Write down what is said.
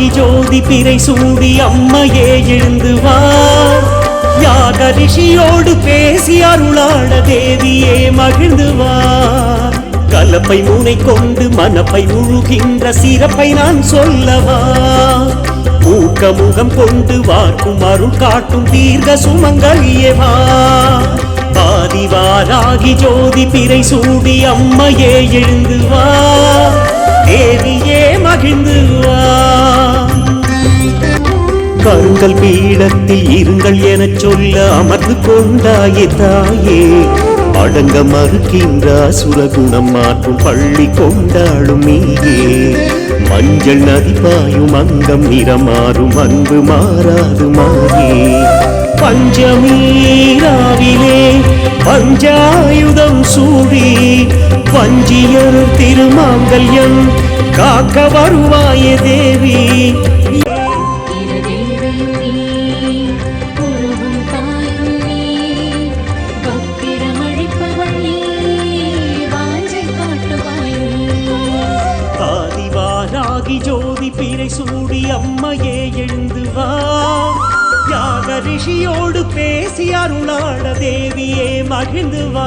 வாராகி ஜோதி பிறை சூடி அம்மையே எழுந்து வா யாக ரிஷியோடு பேசி அருளாட தேவியே மகிழ்ந்து வா கலப்பை முனை கொண்டு மனப்பை உழுகின்ற சிறப்பை நான் சொல்லவா மூக்க முகம் கொண்டு வார்க்கும் அருள் காட்டும் தீர்க்க சுமங்கலியேவா ஆதிவாராகி ஜோதி பிறை சூடி அம்மையே எழுந்து வா தேவியே மகிழ்ந்து வா கருங்கல் பீடத்தில் இருங்கள் எனச் சொல்ல அமர்ந்து கொண்டாயே தாயே அடங்க மறுக்கின்ற சுரகுணம் மாற்றும் பள்ளி கொண்டாடும் நீயே மஞ்சள் நதி பாயும் அங்கம் நிறமாறும் அன்பு மாறாது மாயே பஞ்சமீராவிலே பஞ்சாயுதம் சூடி பஞ்சியர் திருமாங்கல்யம் காக்க வருவாயே தேவி ஆதிவாராகி ஜோதி பிறை சூடி அம்மையே எழுந்து வா யாக ரிஷியோடு பேசி அருளாட தேவியே மகிழ்ந்து வா